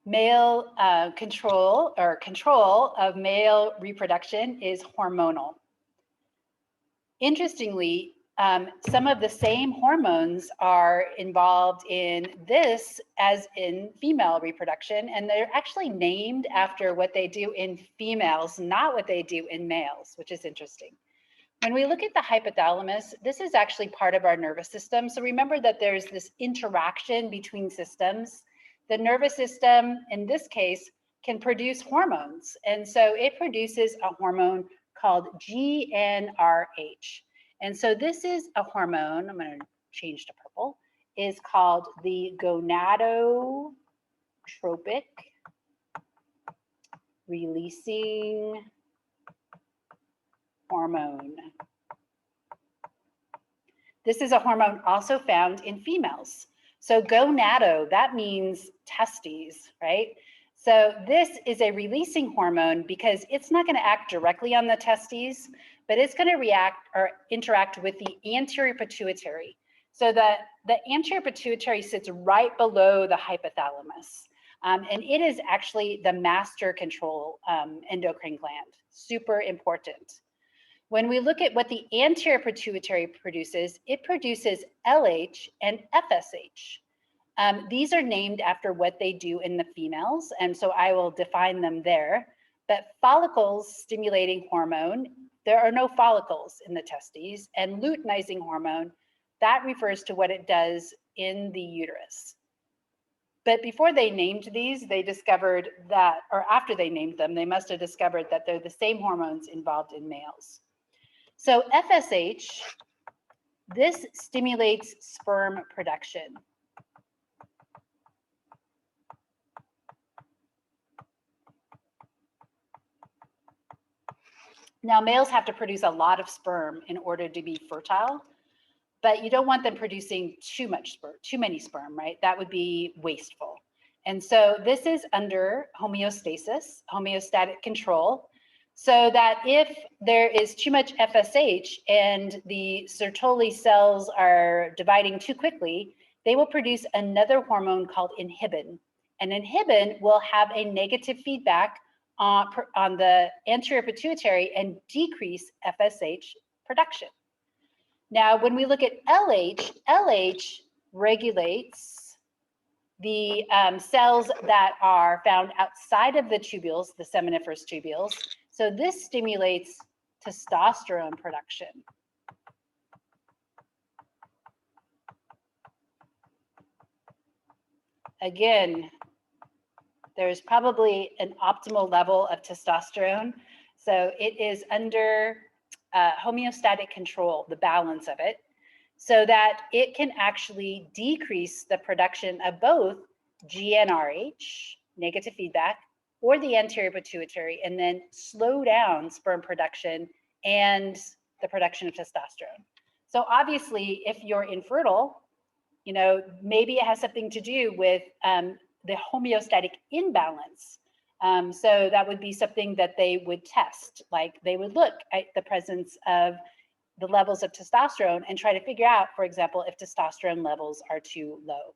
Male control of male reproduction is hormonal. Interestingly, some of the same hormones are involved in this as in female reproduction, and they're actually named after what they do in females, not what they do in males, which is interesting. When we look at the hypothalamus, this is actually part of our nervous system. So remember that there's this interaction between systems. The nervous system, in this case, can produce hormones. And so it produces a hormone called GnRH. And so this is a hormone, I'm going to change to purple, is called the gonadotropic releasing hormone. This is a hormone also found in females. So gonado, that means testes, right? So this is a releasing hormone because it's not going to act directly on the testes, but it's going to react or interact with the anterior pituitary. So the anterior pituitary sits right below the hypothalamus. And it is actually the master control endocrine gland, super important. When we look at what the anterior pituitary produces, it produces LH and FSH. These are named after what they do in the females, and so I will define them there. But follicles stimulating hormone, there are no follicles in the testes, and luteinizing hormone, that refers to what it does in the uterus. But before they named these, they discovered that, or after they named them, they must have discovered that they're the same hormones involved in males. So FSH, this stimulates sperm production. Now, males have to produce a lot of sperm in order to be fertile, but you don't want them producing too many sperm, right? That would be wasteful. And so this is under homeostasis, homeostatic control, so that if there is too much FSH and the Sertoli cells are dividing too quickly, they will produce another hormone called inhibin. And inhibin will have a negative feedback on the anterior pituitary and decrease FSH production. Now, when we look at LH, LH regulates the cells that are found outside of the tubules, the seminiferous tubules. So this stimulates testosterone production. Again, there's probably an optimal level of testosterone. So it is under homeostatic control, the balance of it, so that it can actually decrease the production of both GnRH, negative feedback, or the anterior pituitary, and then slow down sperm production and the production of testosterone. So obviously, if you're infertile, you know, maybe it has something to do with the homeostatic imbalance. So that would be something that they would test, like they would look at the presence of the levels of testosterone and try to figure out, for example, if testosterone levels are too low.